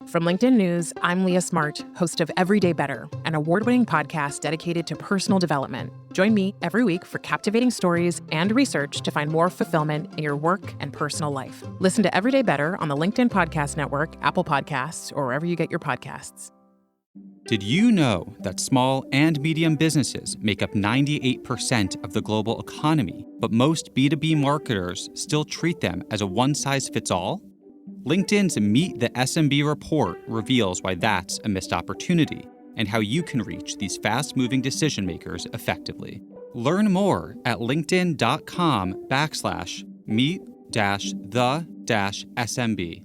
From LinkedIn News, I'm Leah Smart, host of Everyday Better, an award-winning podcast dedicated to personal development. Join me every week for captivating stories and research to find more fulfillment in your work and personal life. Listen to Everyday Better on the LinkedIn Podcast Network, Apple Podcasts, or wherever you get your podcasts. Did you know that small and medium businesses make up 98% of the global economy, but most B2B marketers still treat them as a one-size-fits-all? LinkedIn's Meet the SMB report reveals why that's a missed opportunity and how you can reach these fast-moving decision makers effectively. Learn more at linkedin.com/meet-the-SMB.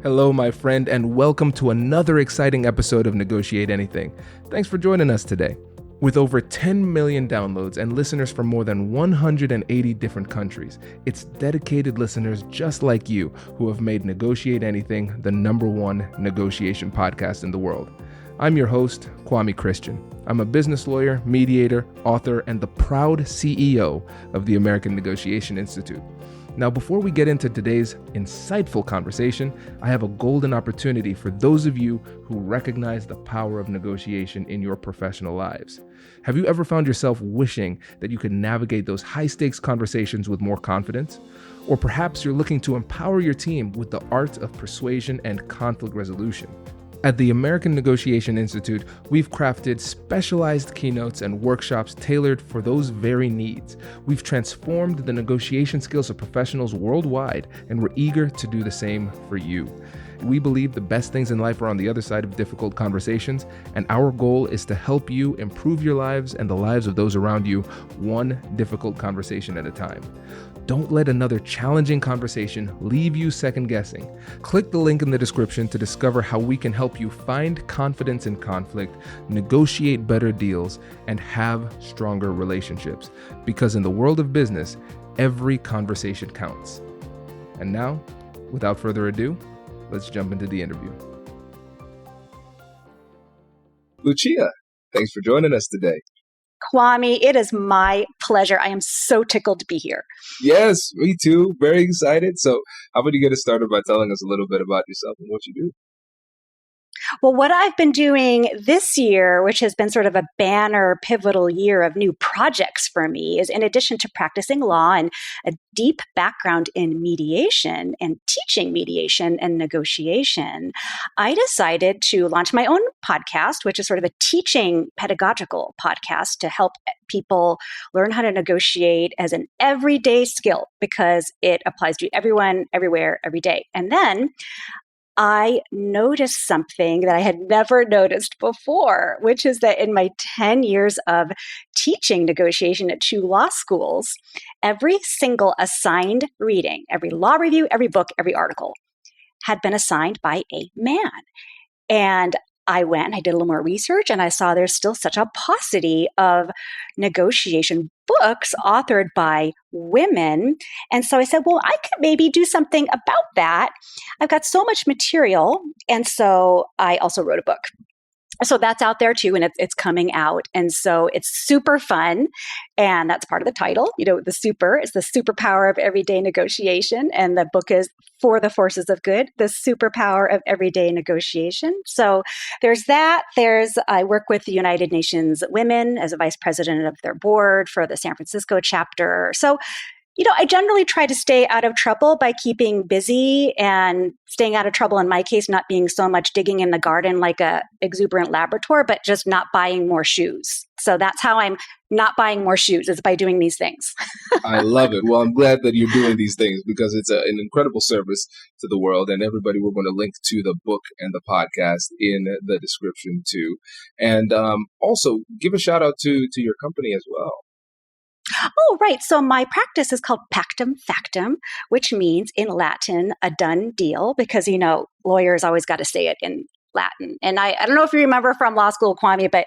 Hello, my friend, and welcome to another exciting episode of Negotiate Anything. Thanks for joining us today. With over 10 million downloads and listeners from more than 180 different countries, it's dedicated listeners just like you who have made Negotiate Anything the #1 negotiation podcast in the world. I'm your host, Kwame Christian. I'm a business lawyer, mediator, author, and the proud CEO of the American Negotiation Institute. Now, before we get into today's insightful conversation, I have a golden opportunity for those of you who recognize the power of negotiation in your professional lives. Have you ever found yourself wishing that you could navigate those high-stakes conversations with more confidence? Or perhaps you're looking to empower your team with the art of persuasion and conflict resolution. At the American Negotiation Institute, we've crafted specialized keynotes and workshops tailored for those very needs. We've transformed the negotiation skills of professionals worldwide, and we're eager to do the same for you. We believe the best things in life are on the other side of difficult conversations, and our goal is to help you improve your lives and the lives of those around you, one difficult conversation at a time. Don't let another challenging conversation leave you second guessing. Click the link in the description to discover how we can help you find confidence in conflict, negotiate better deals, and have stronger relationships. Because in the world of business, every conversation counts. And now, without further ado, let's jump into the interview. Lucia, thanks for joining us today. Kwame, it is my pleasure. I am so tickled to be here. Yes, me too. Very excited. So how about you get us started by telling us a little bit about yourself and what you do? Well, what I've been doing this year, which has been sort of a banner, pivotal year of new projects for me, is in addition to practicing law and a deep background in mediation and teaching mediation and negotiation, I decided to launch my own podcast, which is sort of a teaching pedagogical podcast to help people learn how to negotiate as an everyday skill because it applies to everyone, everywhere, every day. And then I noticed something that I had never noticed before, which is that in my 10 years of teaching negotiation at 2 law schools, every single assigned reading, every law review, every book, every article had been assigned by a man. And I went and I did a little more research and I saw there's still such a paucity of negotiation books authored by women. And so I said, well, I could maybe do something about that. I've got so much material. And so I also wrote a book. So that's out there too, and it's coming out. And so it's super fun. And that's part of the title. You know, the super is the superpower of everyday negotiation. And the book is For the Forces of Good, the superpower of everyday negotiation. So there's that. I work with the United Nations Women as a vice president of their board for the San Francisco chapter. So I generally try to stay out of trouble by keeping busy and staying out of trouble, in my case, not being so much digging in the garden like a exuberant Labrador, but just not buying more shoes. So that's how I'm not buying more shoes, is by doing these things. I love it. Well, I'm glad that you're doing these things because it's an incredible service to the world. And everybody, we're going to link to the book and the podcast in the description too. And also give a shout out to your company as well. Oh, right. So my practice is called pactum factum, which means in Latin, a done deal, because, lawyers always got to say it in Latin. And I don't know if you remember from law school, Kwame, but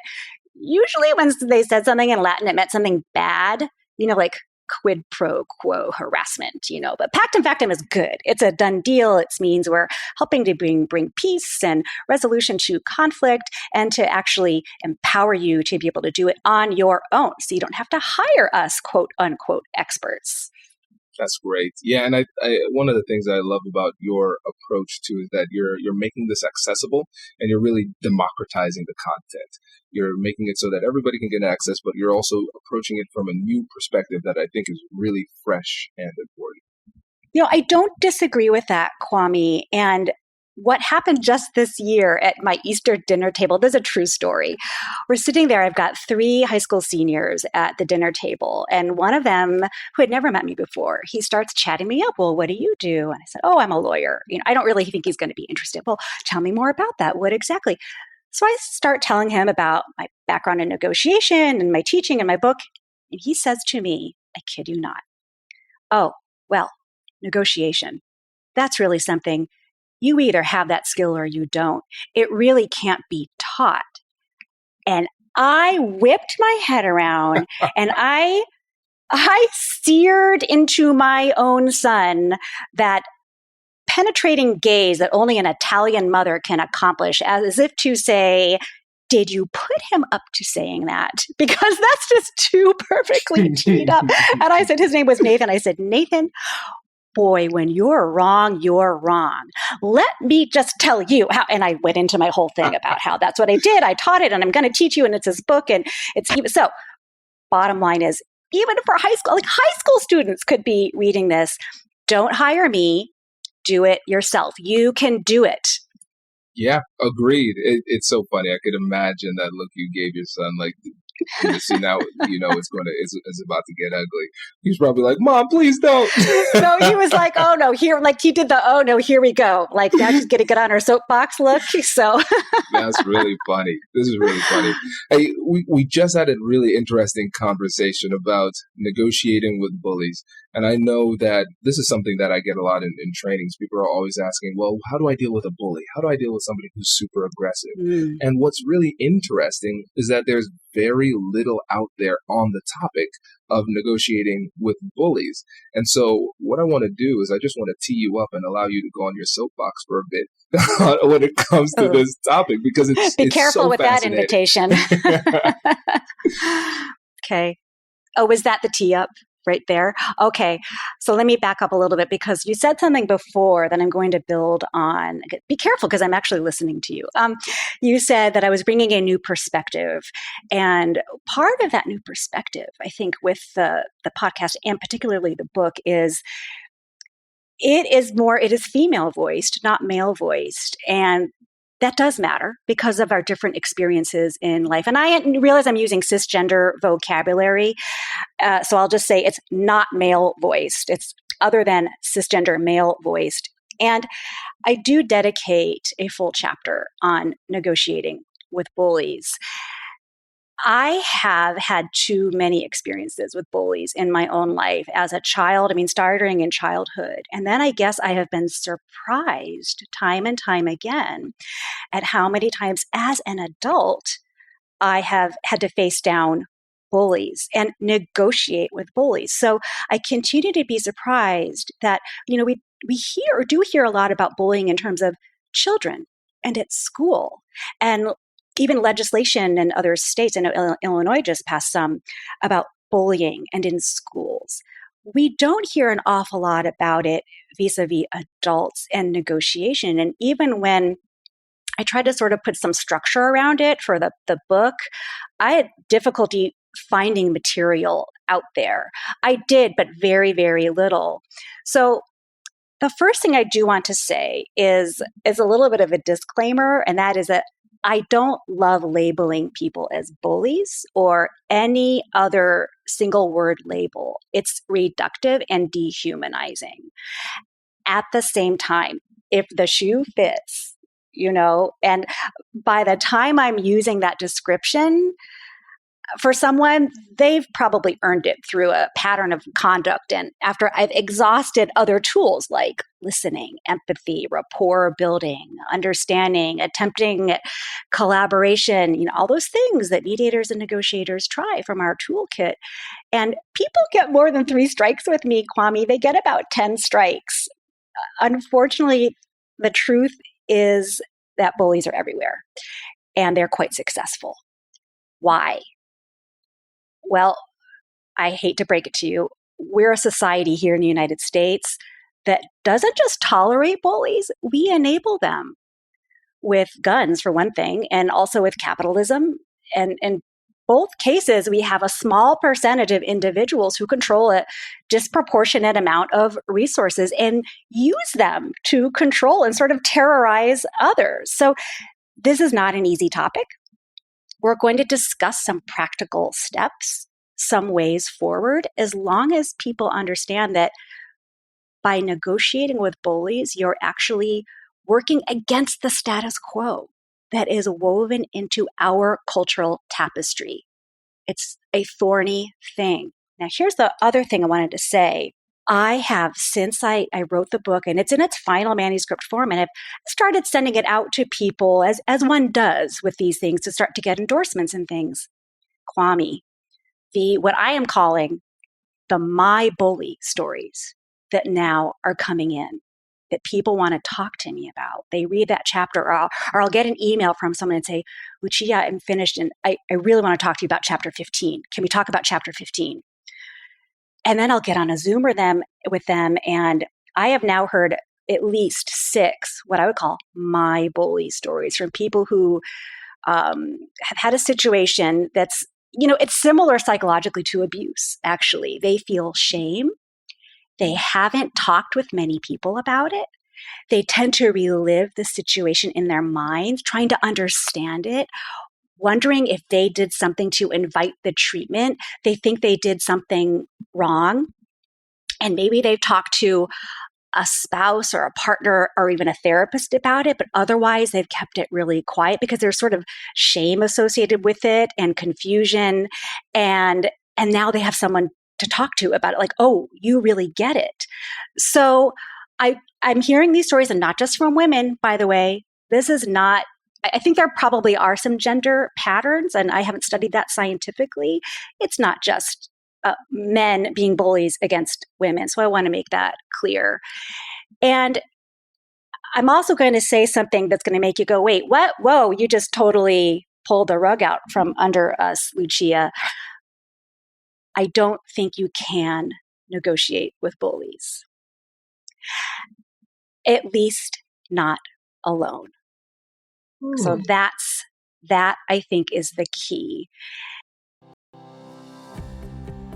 usually when they said something in Latin, it meant something bad, like quid pro quo harassment, but pactum factum is good. It's a done deal. It means we're helping to bring peace and resolution to conflict and to actually empower you to be able to do it on your own. So you don't have to hire us, quote unquote, experts. That's great. Yeah, and I one of the things I love about your approach too is that you're making this accessible and you're really democratizing the content. You're making it so that everybody can get access, but you're also approaching it from a new perspective that I think is really fresh and important. I don't disagree with that, Kwame. And what happened just this year at my Easter dinner table, this is a true story. We're sitting there, I've got 3 high school seniors at the dinner table, and one of them, who had never met me before, he starts chatting me up. Well, what do you do? And I said, oh, I'm a lawyer. I don't really think he's going to be interested. Well, tell me more about that. What exactly? So I start telling him about my background in negotiation and my teaching and my book. And he says to me, I kid you not, oh, well, negotiation. That's really something. You either have that skill or you don't. It really can't be taught. And I whipped my head around and I seared into my own son that penetrating gaze that only an Italian mother can accomplish, as if to say, did you put him up to saying that? Because that's just too perfectly teed up. And I said, his name was Nathan. I said, Nathan, boy, when you're wrong, you're wrong. Let me just tell you how. And I went into my whole thing about how that's what I did. I taught it and I'm going to teach you. And it's this book. And it's even so. Bottom line is, even for high school, like high school students could be reading this. Don't hire me. Do it yourself. You can do it. Yeah, agreed. It's so funny. I could imagine that look you gave your son. Like, see now, it's about to get ugly. He's probably like, "Mom, please don't." No, he was like, "Oh no, here!" Like he did the, "Oh no, here we go!" Like now she's gonna get on her soapbox look. So that's really funny. This is really funny. Hey, we just had a really interesting conversation about negotiating with bullies, and I know that this is something that I get a lot in trainings. People are always asking, "Well, how do I deal with a bully? How do I deal with somebody who's super aggressive?" And what's really interesting is that there's very little out there on the topic of negotiating with bullies. And so what I want to do is I just want to tee you up and allow you to go on your soapbox for a bit when it comes to this topic, because it's careful so with that invitation. Okay. Oh, was that the tee up right there? Okay. So let me back up a little bit, because you said something before that I'm going to build on. Be careful, because I'm actually listening to you. You said that I was bringing a new perspective. And part of that new perspective, I think, with the podcast and particularly the book is it is female voiced, not male voiced. And that does matter because of our different experiences in life. And I realize I'm using cisgender vocabulary. So I'll just say it's not male voiced. It's other than cisgender male voiced. And I do dedicate a full chapter on negotiating with bullies. I have had too many experiences with bullies in my own life as a child. I mean, starting in childhood. And then I guess I have been surprised time and time again at how many times as an adult I have had to face down bullies and negotiate with bullies. So I continue to be surprised that, we do hear a lot about bullying in terms of children and at school. And even legislation in other states, I know Illinois just passed some about bullying and in schools. We don't hear an awful lot about it vis-a-vis adults and negotiation. And even when I tried to sort of put some structure around it for the book, I had difficulty finding material out there. I did, but very, very little. So the first thing I do want to say is a little bit of a disclaimer, and that is that I don't love labeling people as bullies or any other single word label. It's reductive and dehumanizing. At the same time, if the shoe fits, and by the time I'm using that description, for someone, they've probably earned it through a pattern of conduct. And after I've exhausted other tools like listening, empathy, rapport building, understanding, attempting collaboration, all those things that mediators and negotiators try from our toolkit. And people get more than 3 strikes with me, Kwame. They get about 10 strikes. Unfortunately, the truth is that bullies are everywhere and they're quite successful. Why? Well, I hate to break it to you. we're a society here in the United States that doesn't just tolerate bullies, we enable them with guns, for one thing, and also with capitalism. And in both cases, we have a small percentage of individuals who control a disproportionate amount of resources and use them to control and sort of terrorize others. So this is not an easy topic. We're going to discuss some practical steps, some ways forward, as long as people understand that by negotiating with bullies, you're actually working against the status quo that is woven into our cultural tapestry. It's a thorny thing. Now, here's the other thing I wanted to say. I have, since I wrote the book, and it's in its final manuscript form, and I've started sending it out to people, as one does with these things, to start to get endorsements and things. Kwame, what I am calling the my bully stories that now are coming in, that people want to talk to me about. They read that chapter, or I'll get an email from someone and say, Lucia, I'm finished, and I really want to talk to you about chapter 15. Can we talk about chapter 15? And then I'll get on a Zoom with them, and I have now heard at least 6 what I would call my bully stories from people who have had a situation that's, it's similar psychologically to abuse, actually. They feel shame. They haven't talked with many people about it. They tend to relive the situation in their minds, trying to understand it, wondering if they did something to invite the treatment. They think they did something wrong. And maybe they've talked to a spouse or a partner or even a therapist about it, but otherwise they've kept it really quiet because there's sort of shame associated with it and confusion. And now they have someone to talk to about it, like, oh, you really get it. So I'm hearing these stories, and not just from women, by the way. This is not, I think there probably are some gender patterns, and I haven't studied that scientifically. It's not just men being bullies against women. So I want to make that clear. And I'm also going to say something that's going to make you go, wait, what? Whoa, you just totally pulled the rug out from under us, Lucia. I don't think you can negotiate with bullies. At least not alone. So that I think is the key.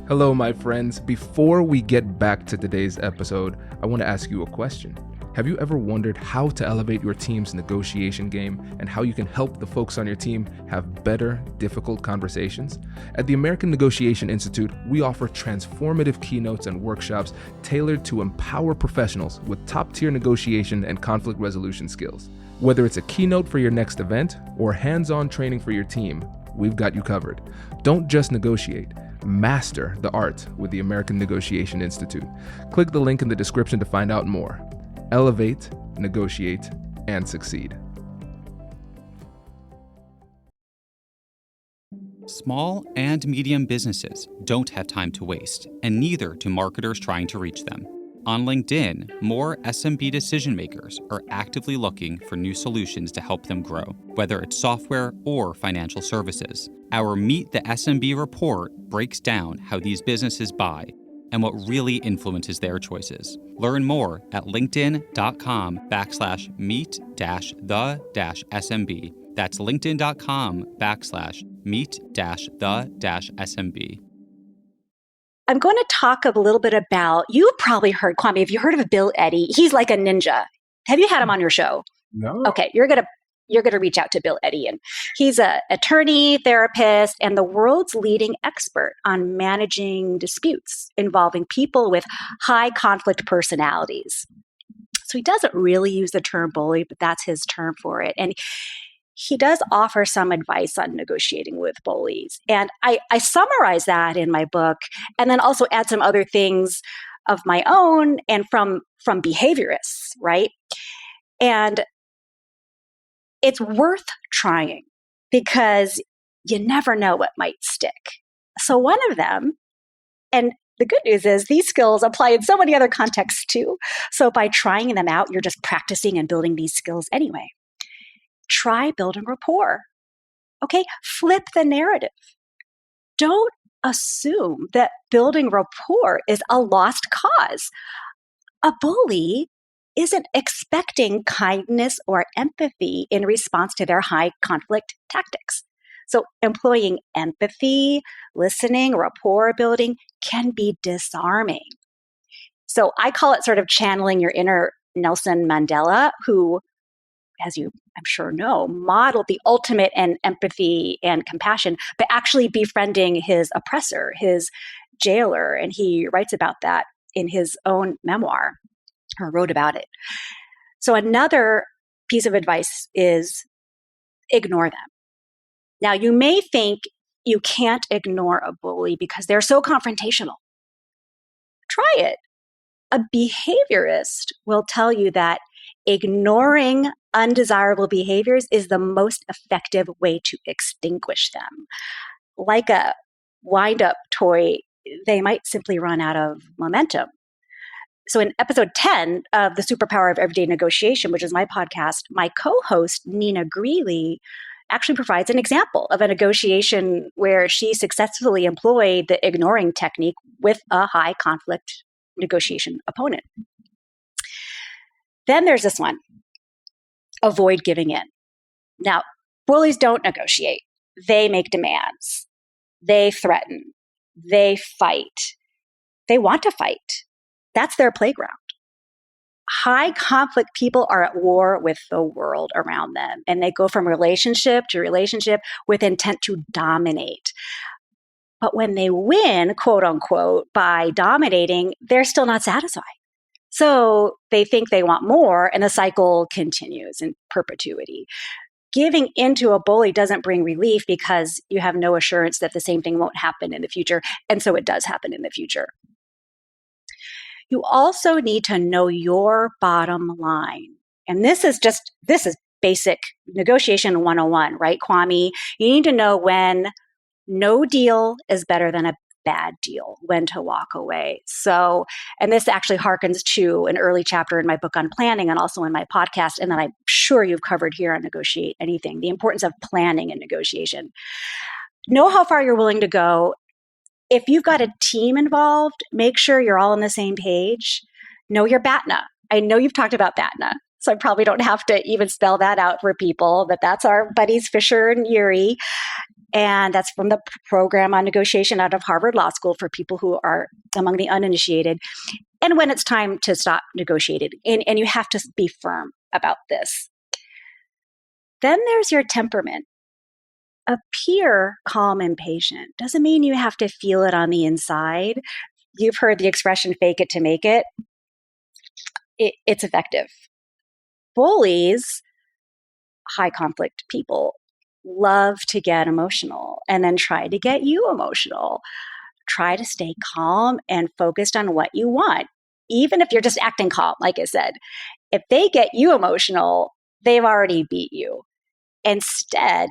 Hello, my friends. Before we get back to today's episode, I want to ask you a question. Have you ever wondered how to elevate your team's negotiation game and how you can help the folks on your team have better, difficult conversations? At the American Negotiation Institute, we offer transformative keynotes and workshops tailored to empower professionals with top-tier negotiation and conflict resolution skills. Whether it's a keynote for your next event or hands-on training for your team, we've got you covered. Don't just negotiate. Master the art with the American Negotiation Institute. Click the link in the description to find out more. Elevate, negotiate, and succeed. Small and medium businesses don't have time to waste, and neither do marketers trying to reach them. On LinkedIn, more SMB decision makers are actively looking for new solutions to help them grow, whether it's software or financial services. Our Meet the SMB report breaks down how these businesses buy and what really influences their choices. Learn more at linkedin.com/meet-the-SMB. That's linkedin.com/meet-the-SMB. I'm going to talk a little bit about, you've probably heard, Kwame, have you heard of Bill Eddy? He's like a ninja. Have you had him on your show? No. Okay, you're going to reach out to Bill Eddy. And he's an attorney, therapist, and the world's leading expert on managing disputes involving people with high conflict personalities. So he doesn't really use the term bully, but that's his term for it. And he does offer some advice on negotiating with bullies. And I summarize that in my book, and then also add some other things of my own and from behaviorists, right? And it's worth trying because you never know what might stick. So one of them, and the good news is these skills apply in so many other contexts too. So by trying them out, you're just practicing and building these skills anyway. Try building rapport. Okay, flip the narrative. Don't assume that building rapport is a lost cause. A bully isn't expecting kindness or empathy in response to their high conflict tactics. So employing empathy, listening, rapport building can be disarming. So I call it sort of channeling your inner Nelson Mandela, who, as you I'm sure know, modeled the ultimate in empathy and compassion, but actually befriending his oppressor, his jailer. And he writes about that in his own memoir, or wrote about it. So another piece of advice is ignore them. Now, you may think you can't ignore a bully because they're so confrontational. Try it. A behaviorist will tell you that ignoring undesirable behaviors is the most effective way to extinguish them. Like a wind-up toy, they might simply run out of momentum. So in episode 10 of The Superpower of Everyday Negotiation, which is my podcast, my co-host, Nina Greeley, actually provides an example of a negotiation where she successfully employed the ignoring technique with a high conflict negotiation opponent. Then there's this one, avoid giving in. Now, bullies don't negotiate. They make demands. They threaten. They fight. They want to fight. That's their playground. High conflict people are at war with the world around them, and they go from relationship to relationship with intent to dominate. But when they win, quote unquote, by dominating, they're still not satisfied. So they think they want more, and the cycle continues in perpetuity. Giving into a bully doesn't bring relief because you have no assurance that the same thing won't happen in the future. And so it does happen in the future. You also need to know your bottom line. And this is basic negotiation 101, right, Kwame? You need to know when no deal is better than a bad deal, when to walk away. So, and this actually harkens to an early chapter in my book on planning and also in my podcast, and that I'm sure you've covered here on Negotiate Anything, the importance of planning and negotiation. Know how far you're willing to go. If you've got a team involved, make sure you're all on the same page. Know your BATNA. I know you've talked about BATNA, so I probably don't have to even spell that out for people, but that's our buddies Fisher and Urey. And that's from the program on negotiation out of Harvard Law School for people who are among the uninitiated. And when it's time to stop negotiating, and you have to be firm about this. Then there's your temperament. Appear calm and patient. Doesn't mean you have to feel it on the inside. You've heard the expression fake it to make it. It's effective. Bullies, high conflict people, love to get emotional and then try to get you emotional. Try to stay calm and focused on what you want, even if you're just acting calm, like I said. If they get you emotional, they've already beat you. Instead,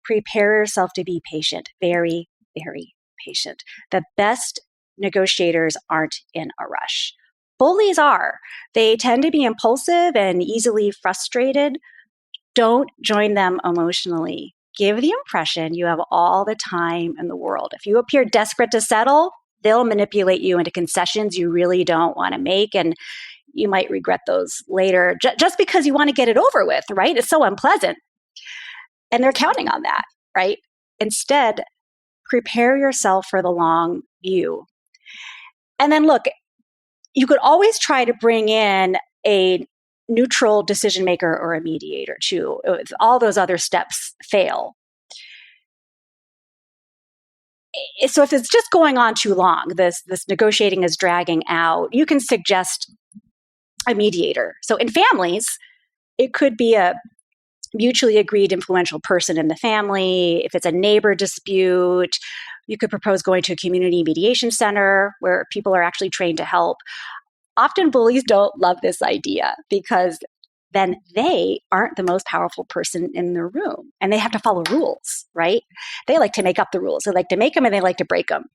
prepare yourself to be patient, very, very patient. The best negotiators aren't in a rush. Bullies are. They tend to be impulsive and easily frustrated. Don't join them emotionally. Give the impression you have all the time in the world. If you appear desperate to settle, they'll manipulate you into concessions you really don't want to make, and you might regret those later just because you want to get it over with, right? It's so unpleasant. And they're counting on that, right? Instead, prepare yourself for the long view. And then look, you could always try to bring in a neutral decision maker or a mediator too, if all those other steps fail. So if it's just going on too long, this negotiating is dragging out, you can suggest a mediator. So in families, it could be a mutually agreed influential person in the family. If it's a neighbor dispute, you could propose going to a community mediation center where people are actually trained to help. Often bullies don't love this idea because then they aren't the most powerful person in the room and they have to follow rules, right? They like to make up the rules. They like to make them and they like to break them.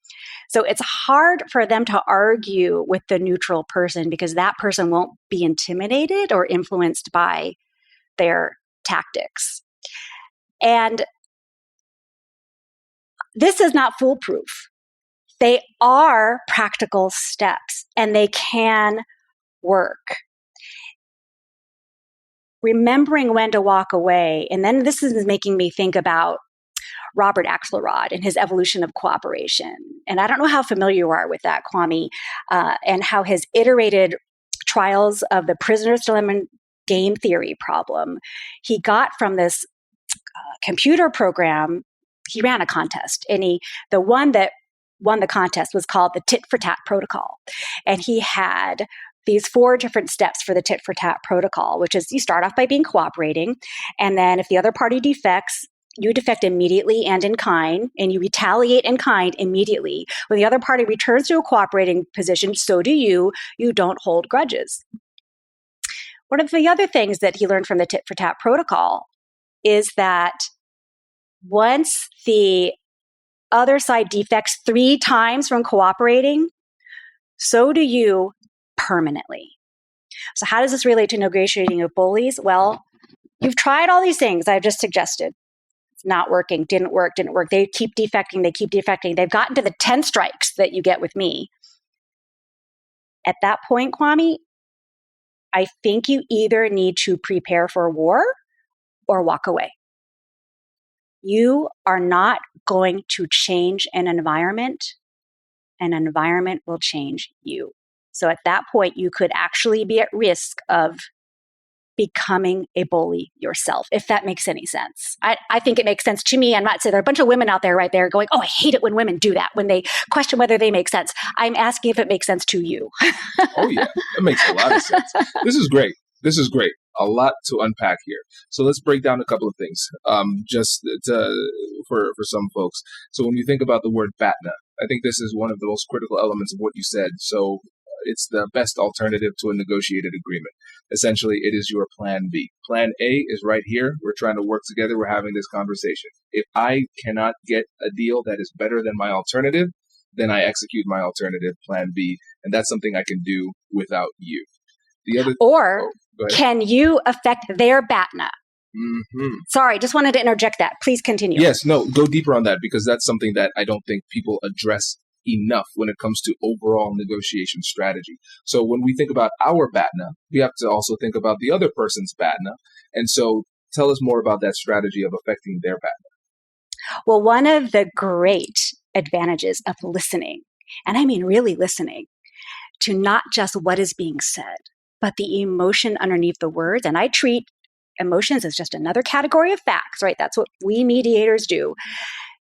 So it's hard for them to argue with the neutral person because that person won't be intimidated or influenced by their tactics. And this is not foolproof. They are practical steps and they can work. Remembering when to walk away. And then this is making me think about Robert Axelrod and his evolution of cooperation. And I don't know how familiar you are with that, Kwame, and how his iterated trials of the prisoner's dilemma game theory problem, he got from this computer program. He ran a contest, and the one that won the contest was called the tit for tat protocol. And he had these 4 different steps for the tit for tat protocol, which is you start off by being cooperating. And then if the other party defects, you defect immediately and in kind, and you retaliate in kind immediately. When the other party returns to a cooperating position, so do you. You don't hold grudges. One of the other things that he learned from the tit for tat protocol is that once the other side defects 3 times from cooperating, so do you permanently. So how does this relate to negotiating with bullies? Well, you've tried all these things I've just suggested. It's not working, didn't work. They keep defecting. They've gotten to the 10 strikes that you get with me. At that point, Kwame, I think you either need to prepare for war or walk away. You are not going to change an environment will change you. So at that point, you could actually be at risk of becoming a bully yourself, if that makes any sense. I think it makes sense to me. I'm not saying there are a bunch of women out there right there going, oh, I hate it when women do that, when they question whether they make sense. I'm asking if it makes sense to you. Oh, yeah, that makes a lot of sense. This is great. A lot to unpack here. So let's break down a couple of things for some folks. So when you think about the word BATNA, I think this is one of the most critical elements of what you said. So it's the best alternative to a negotiated agreement. Essentially, it is your plan B. Plan A is right here. We're trying to work together. We're having this conversation. If I cannot get a deal that is better than my alternative, then I execute my alternative, plan B. And that's something I can do without you. Can you affect their BATNA? Mm-hmm. Sorry, just wanted to interject that. Please continue. Yes, no, go deeper on that, because that's something that I don't think people address enough when it comes to overall negotiation strategy. So when we think about our BATNA, we have to also think about the other person's BATNA. And so tell us more about that strategy of affecting their BATNA. Well, one of the great advantages of listening, and I mean really listening, to not just what is being said, but the emotion underneath the words. And I treat emotions as just another category of facts, right? That's what we mediators do.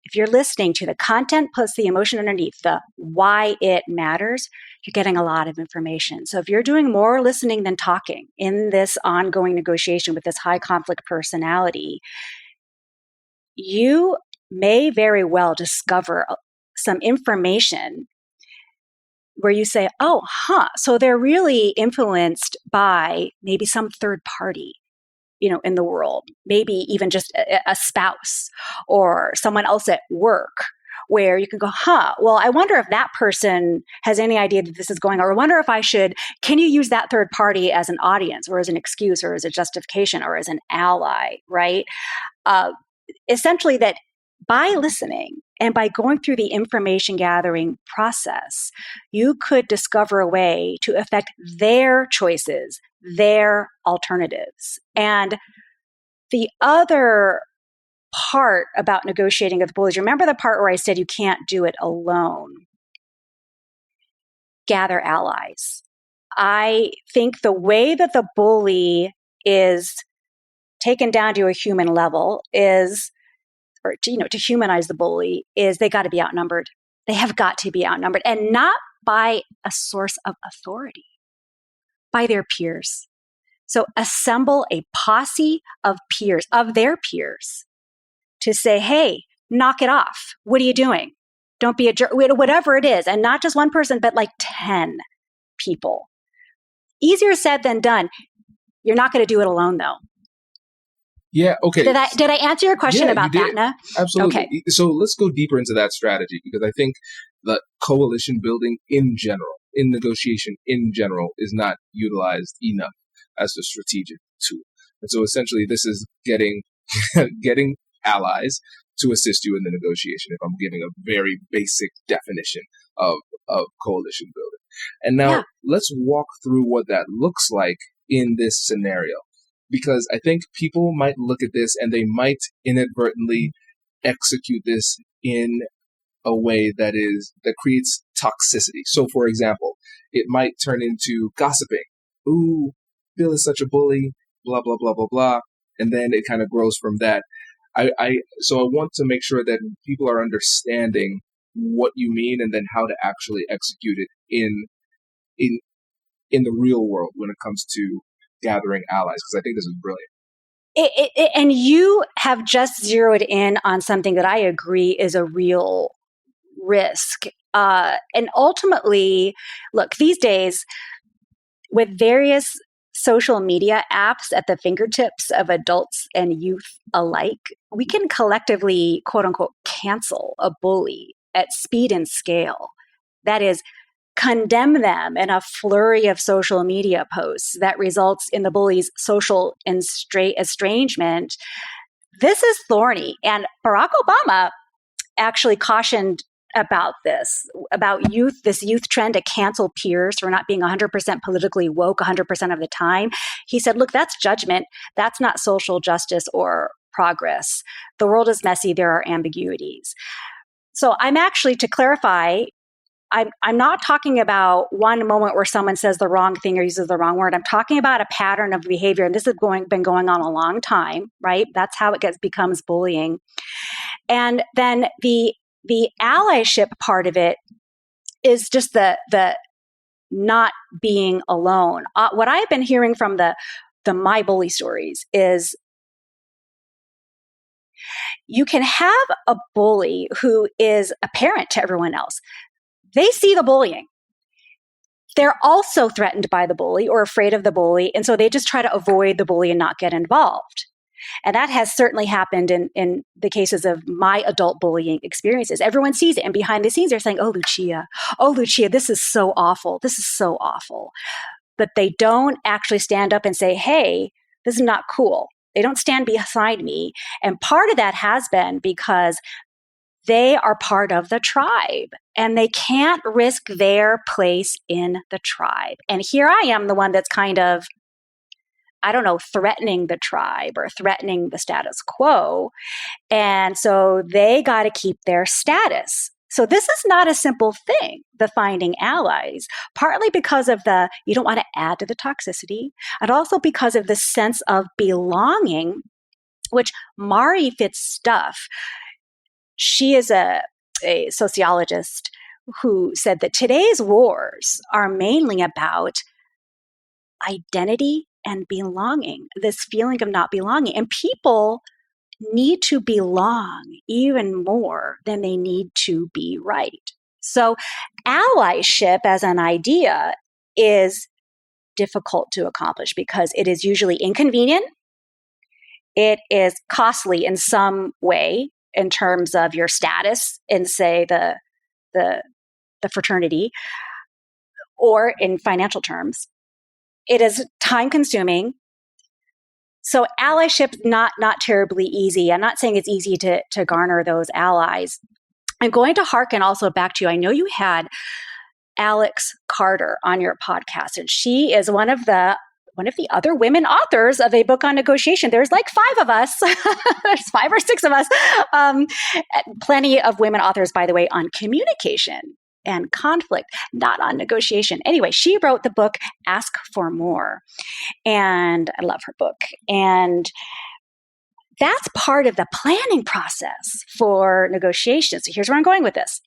If you're listening to the content plus the emotion underneath, the why it matters, you're getting a lot of information. So if you're doing more listening than talking in this ongoing negotiation with this high conflict personality, you may very well discover some information where you say, so they're really influenced by maybe some third party, in the world, maybe even just a spouse or someone else at work, where you can go, well, I wonder if that person has any idea that this is going on, or I wonder if can you use that third party as an audience or as an excuse or as a justification or as an ally, right? Essentially that by listening and by going through the information gathering process, you could discover a way to affect their choices, their alternatives. And the other part about negotiating with bullies, remember the part where I said you can't do it alone? Gather allies. I think the way that the bully is taken down to a human level to humanize the bully is they got to be outnumbered. They have got to be outnumbered, and not by a source of authority, by their peers. So assemble a posse of peers, of their peers, to say, hey, knock it off. What are you doing? Don't be a jerk, whatever it is. And not just one person, but like 10 people. Easier said than done. You're not going to do it alone, though. Yeah, okay. Did I answer your question about BATNA? Absolutely. Okay. So let's go deeper into that strategy, because I think that coalition building in general, in negotiation in general, is not utilized enough as a strategic tool. And so essentially this is getting allies to assist you in the negotiation, if I'm giving a very basic definition of coalition building. And now let's walk through what that looks like in this scenario, because I think people might look at this and they might inadvertently execute this in a way that creates toxicity. So, for example, it might turn into gossiping. Ooh, Bill is such a bully, blah, blah, blah, blah, blah. And then it kind of grows from that. So I want to make sure that people are understanding what you mean and then how to actually execute it in the real world when it comes to gathering allies, because I think this is brilliant. And you have just zeroed in on something that I agree is a real risk. And ultimately, look, these days, with various social media apps at the fingertips of adults and youth alike, we can collectively, quote unquote, cancel a bully at speed and scale. That is, condemn them in a flurry of social media posts that results in the bully's social estrangement. This is thorny. And Barack Obama actually cautioned about this youth trend to cancel peers for not being 100% politically woke 100% of the time. He said, look, that's judgment. That's not social justice or progress. The world is messy. There are ambiguities. So I'm actually, to clarify, I'm not talking about one moment where someone says the wrong thing or uses the wrong word. I'm talking about a pattern of behavior, and this has been going on a long time, right? That's how it becomes bullying. And then the allyship part of it is just the not being alone. What I've been hearing from the My Bully stories is you can have a bully who is a parent to everyone else. They see the bullying. They're also threatened by the bully or afraid of the bully, and so they just try to avoid the bully and not get involved. And that has certainly happened in the cases of my adult bullying experiences. Everyone sees it, and behind the scenes they're saying, oh, Lucia, this is so awful. This is so awful. But they don't actually stand up and say, hey, this is not cool. They don't stand beside me. And part of that has been because they are part of the tribe and they can't risk their place in the tribe. And here I am, the one that's kind of, threatening the tribe or threatening the status quo. And so they got to keep their status. So this is not a simple thing, the finding allies, partly because of you don't want to add to the toxicity, and also because of the sense of belonging, which Mari Fitzstuff, she is a sociologist who said that today's wars are mainly about identity and belonging, this feeling of not belonging. And people need to belong even more than they need to be right. So allyship as an idea is difficult to accomplish because it is usually inconvenient. It is costly in some way in terms of your status in, say, the fraternity, or in financial terms. It is time consuming. So allyship not terribly easy. I'm not saying it's easy to garner those allies. I'm going to hearken also back to you. I know you had Alex Carter on your podcast, and she is one of the other women authors of a book on negotiation. There's like 5 of us. There's 5 or 6 of us. Plenty of women authors, by the way, on communication and conflict, not on negotiation. Anyway, she wrote the book, Ask for More. And I love her book. And that's part of the planning process for negotiations. So here's where I'm going with this.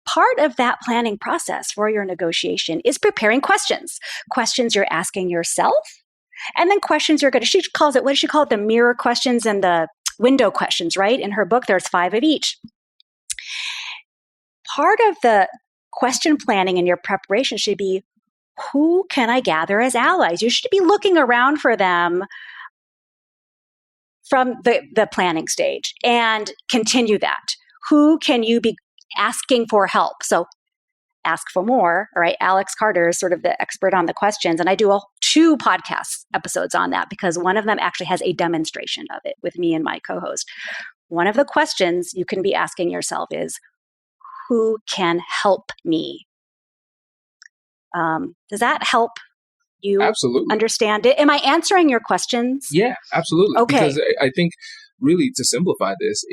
Part of that planning process for your negotiation is preparing questions you're asking yourself, and then questions she calls it, what does she call it? The mirror questions and the window questions, right? In her book, there's 5 of each. Part of the question planning in your preparation should be, who can I gather as allies? You should be looking around for them from the planning stage and continue that. Who can you be asking for help? So Ask for More, all right? Alex Carter is sort of the expert on the questions. And I do 2 podcast episodes on that because one of them actually has a demonstration of it with me and my co-host. one of the questions you can be asking yourself is, who can help me? Does that help you Absolutely. understand it? Am I answering your questions? Yeah, absolutely. Okay. Because I think really to simplify this,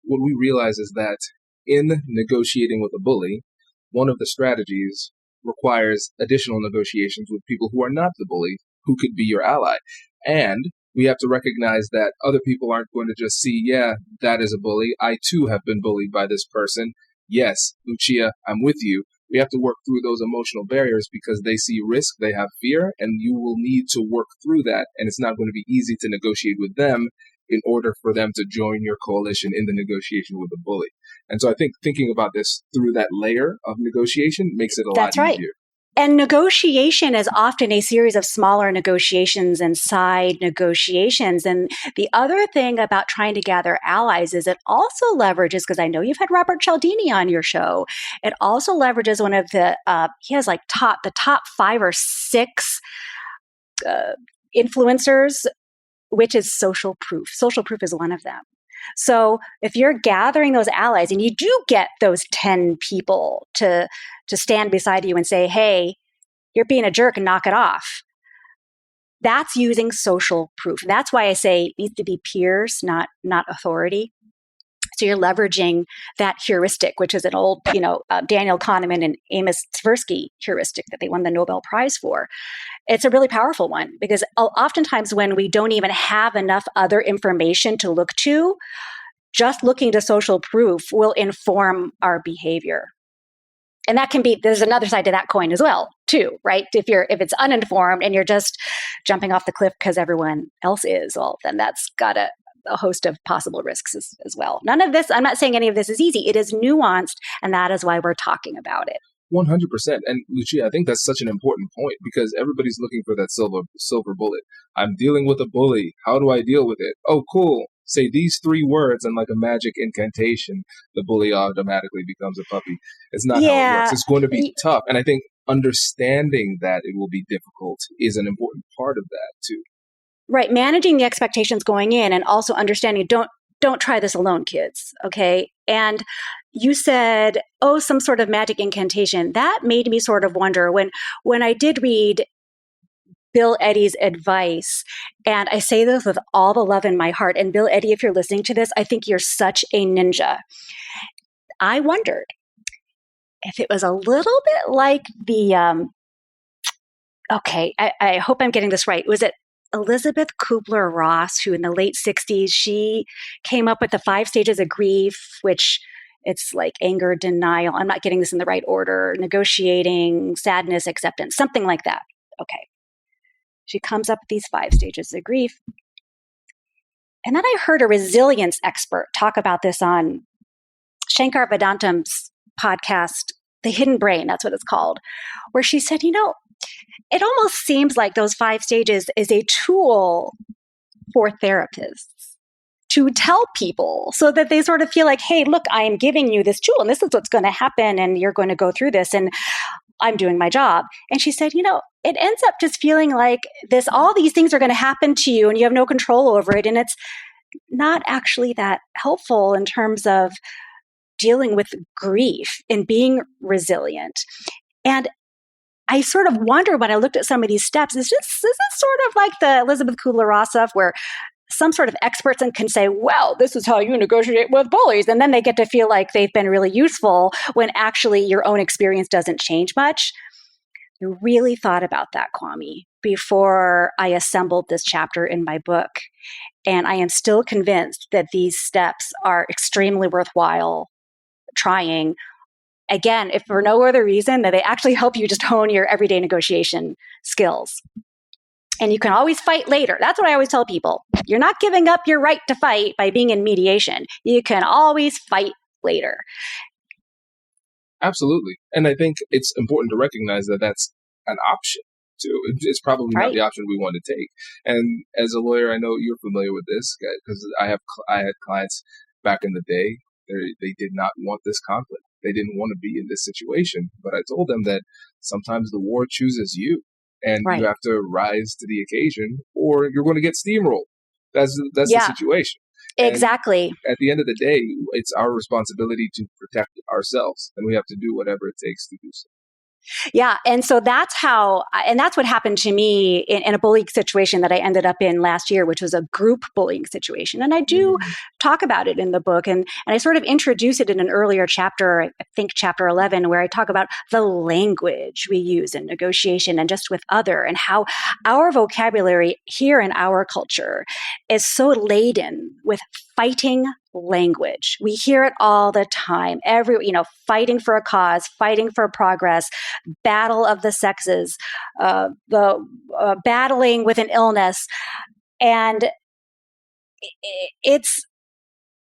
what we realize is that in negotiating with a bully, one of the strategies requires additional negotiations with people who are not the bully, who could be your ally. And we have to recognize that other people aren't going to just see, yeah, that is a bully. I too have been bullied by this person. Yes, Lucia, I'm with you. We have to work through those emotional barriers because they see risk, they have fear, and you will need to work through that. And it's not going to be easy to negotiate with them in order for them to join your coalition in the negotiation with the bully. And so I think thinking about this through that layer of negotiation makes it a lot easier. And negotiation is often a series of smaller negotiations and side negotiations. And the other thing about trying to gather allies is it also leverages, because I know you've had Robert Cialdini on your show, it also leverages one of the, he has like the top 5 or 6 influencers, which is social proof. Social proof is one of them. So if you're gathering those allies and you do get those 10 people to stand beside you and say, hey, you're being a jerk and knock it off, that's using social proof. That's why I say it needs to be peers, not authority. So you're leveraging that heuristic, which is an old, Daniel Kahneman and Amos Tversky heuristic that they won the Nobel Prize for. It's a really powerful one because oftentimes when we don't even have enough other information to look to, just looking to social proof will inform our behavior. And that can be, there's another side to that coin as well, too, right? If it's uninformed and you're just jumping off the cliff because everyone else is, well, then that's got a host of possible risks as well. None of this, I'm not saying any of this is easy. It is nuanced, and that is why we're talking about it. 100%. And Lucia, I think that's such an important point because everybody's looking for that silver bullet. I'm dealing with a bully. How do I deal with it? Oh, cool. Say these 3 words and like a magic incantation, the bully automatically becomes a puppy. It's not how it works. It's going to be tough. And I think understanding that it will be difficult is an important part of that too. Right. Managing the expectations going in and also understanding don't try this alone, kids. Okay. And you said, some sort of magic incantation. That made me sort of wonder when I did read Bill Eddy's advice, and I say this with all the love in my heart. And Bill Eddy, if you're listening to this, I think you're such a ninja. I wondered if it was a little bit like the, I hope I'm getting this right. Was it Elizabeth Kubler-Ross, who in the late 60s, she came up with the 5 stages of grief, which it's like anger, denial. I'm not getting this in the right order. Negotiating, sadness, acceptance, something like that. Okay. She comes up with these 5 stages of grief. And then I heard a resilience expert talk about this on Shankar Vedantam's podcast, The Hidden Brain, that's what it's called, where she said, it almost seems like those 5 stages is a tool for therapists to tell people so that they sort of feel like, hey, look, I am giving you this tool and this is what's going to happen and you're going to go through this and I'm doing my job. And she said, it ends up just feeling like all these things are going to happen to you and you have no control over it. And it's not actually that helpful in terms of dealing with grief and being resilient. And I sort of wonder when I looked at some of these steps, is this sort of like the Elizabeth Kubler-Ross stuff where some sort of experts can say, well, this is how you negotiate with bullies. And then they get to feel like they've been really useful when actually your own experience doesn't change much. I really thought about that, Kwame, before I assembled this chapter in my book. And I am still convinced that these steps are extremely worthwhile trying. Again, if for no other reason, that they actually help you just hone your everyday negotiation skills. And you can always fight later. That's what I always tell people. You're not giving up your right to fight by being in mediation. You can always fight later. Absolutely. And I think it's important to recognize that that's an option too. It's probably not the option we want to take. And as a lawyer, I know you're familiar with this because I had clients back in the day. They did not want this conflict. They didn't want to be in this situation. But I told them that sometimes the war chooses you. And you have to rise to the occasion or you're going to get steamrolled. That's the situation. Exactly. At the end of the day, it's our responsibility to protect ourselves, and we have to do whatever it takes to do so. Yeah. And so that's what happened to me in a bullying situation that I ended up in last year, which was a group bullying situation. And I do talk about it in the book. And I sort of introduce it in an earlier chapter, I think chapter 11, where I talk about the language we use in negotiation and just with other, and how our vocabulary here in our culture is so laden with fighting language. We hear it all the time. Fighting for a cause, fighting for progress, battle of the sexes, battling with an illness. And it's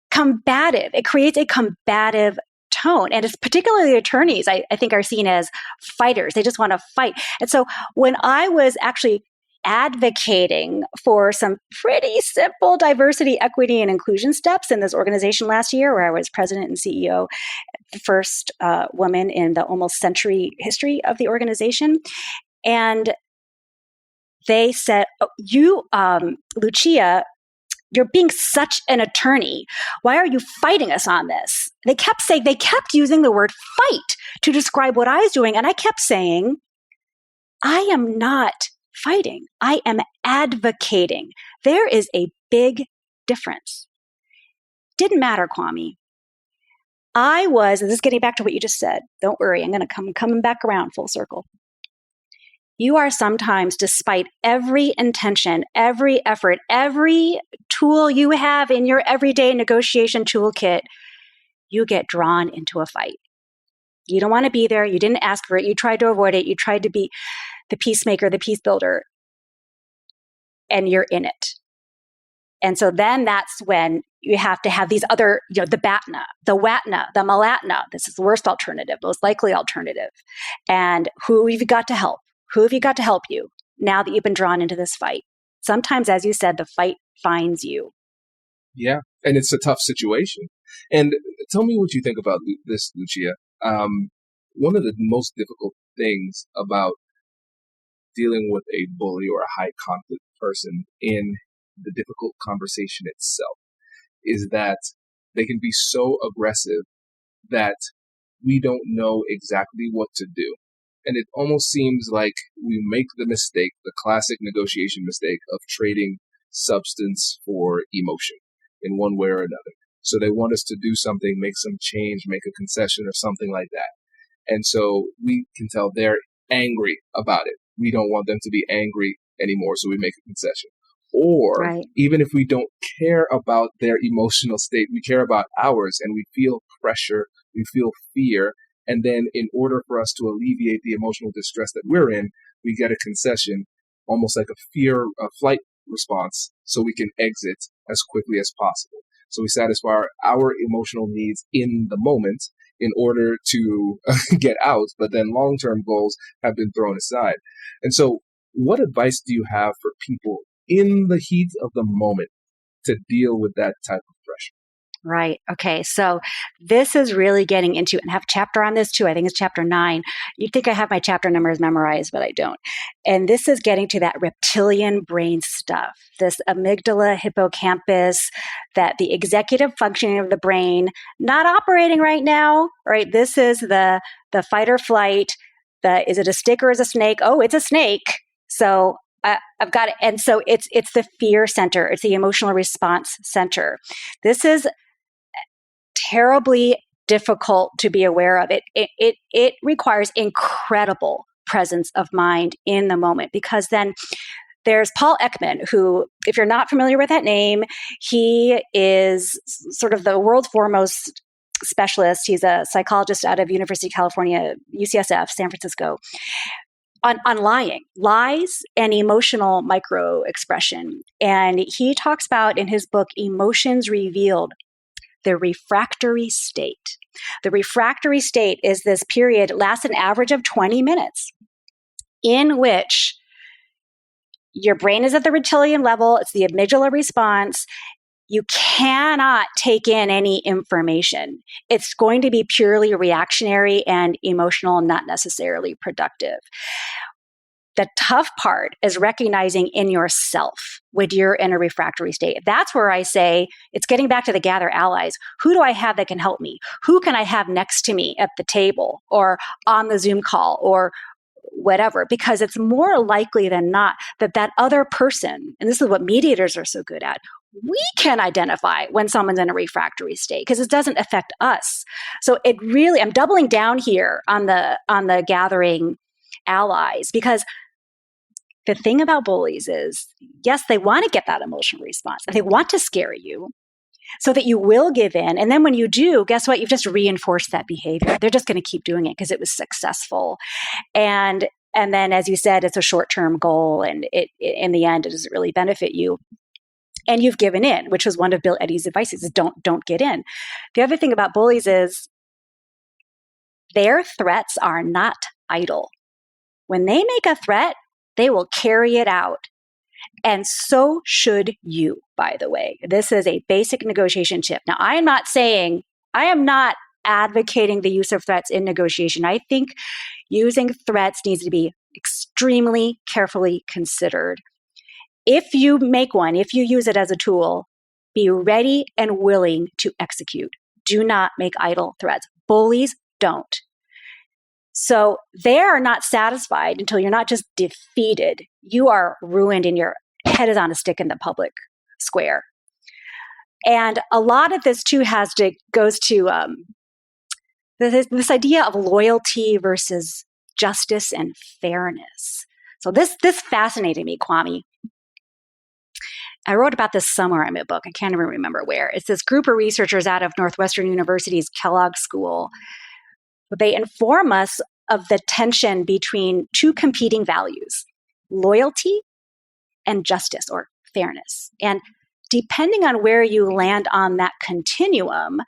combative. It creates a combative tone. And it's particularly attorneys, I think, are seen as fighters. They just want to fight. And so when I was actually advocating for some pretty simple diversity, equity, and inclusion steps in this organization last year, where I was president and CEO, the first woman in the almost century history of the organization. And they said, Lucia, you're being such an attorney. Why are you fighting us on this? They kept using the word fight to describe what I was doing. And I kept saying, I am not fighting. I am advocating. There is a big difference. Didn't matter, Kwame. And this is getting back to what you just said. Don't worry, I'm going to coming back around full circle. You are sometimes, despite every intention, every effort, every tool you have in your everyday negotiation toolkit, you get drawn into a fight. You don't want to be there. You didn't ask for it. You tried to avoid it. You tried to be the peacemaker, the peace builder, and you're in it. And so then that's when you have to have these other, the BATNA, the WATNA, the MALATNA. This is the worst alternative, most likely alternative. And who have you got to help? Who have you got to help you now that you've been drawn into this fight? Sometimes, as you said, the fight finds you. Yeah, and it's a tough situation. And tell me what you think about this, Lucia. One of the most difficult things about dealing with a bully or a high conflict person in the difficult conversation itself is that they can be so aggressive that we don't know exactly what to do. And it almost seems like we make the mistake, the classic negotiation mistake, of trading substance for emotion in one way or another. So they want us to do something, make some change, make a concession or something like that. And so we can tell they're angry about it. We don't want them to be angry anymore, so we make a concession. Or even if we don't care about their emotional state, we care about ours, and we feel pressure, we feel fear. And then in order for us to alleviate the emotional distress that we're in, we get a concession, almost like a flight response, so we can exit as quickly as possible. So we satisfy our emotional needs in the moment in order to get out, but then long-term goals have been thrown aside. And so what advice do you have for people in the heat of the moment to deal with that type of pressure? Right. Okay. So this is really getting into, and I have a chapter on this too. I think it's chapter 9. You'd think I have my chapter numbers memorized, but I don't. And this is getting to that reptilian brain stuff, this amygdala, hippocampus, that the executive functioning of the brain, not operating right now, right? This is the fight or flight. Is it a stick or is it a snake? Oh, it's a snake. So I've got it. And so it's the fear center. It's the emotional response center. This is terribly difficult to be aware of. It requires incredible presence of mind in the moment, because then there's Paul Ekman, who, if you're not familiar with that name, he is sort of the world's foremost specialist. He's a psychologist out of University of California, UCSF, San Francisco, on lying, lies, and emotional micro expression. And he talks about in his book, Emotions Revealed, the refractory state. The refractory state is this period, lasts an average of 20 minutes, in which your brain is at the reptilian level. It's the amygdala response. You cannot take in any information. It's going to be purely reactionary and emotional, not necessarily productive. the tough part is recognizing in yourself when you're in a refractory state. That's where I say it's getting back to the gather allies. Who do I have that can help me? Who can I have next to me at the table or on the Zoom call or whatever? Because it's more likely than not that other person, and this is what mediators are so good at, we can identify when someone's in a refractory state because it doesn't affect us. So it really, I'm doubling down here on the gathering allies, because the thing about bullies is, yes, they want to get that emotional response and they want to scare you so that you will give in. And then when you do, guess what? You've just reinforced that behavior. They're just going to keep doing it because it was successful. And then, as you said, it's a short-term goal, and it in the end, it doesn't really benefit you. And you've given in, which was one of Bill Eddy's advices, is don't get in. The other thing about bullies is their threats are not idle. When they make a threat, they will carry it out. And so should you, by the way. This is a basic negotiation tip. Now, I am not advocating the use of threats in negotiation. I think using threats needs to be extremely carefully considered. If you make one, if you use it as a tool, be ready and willing to execute. Do not make idle threats. Bullies don't. So they are not satisfied until you're not just defeated. You are ruined and your head is on a stick in the public square. And a lot of this too goes to this idea of loyalty versus justice and fairness. So this fascinated me, Kwame. I wrote about this somewhere in my book. I can't even remember where. It's this group of researchers out of Northwestern University's Kellogg School. They inform us of the tension between two competing values, loyalty and justice or fairness. And depending on where you land on that continuum,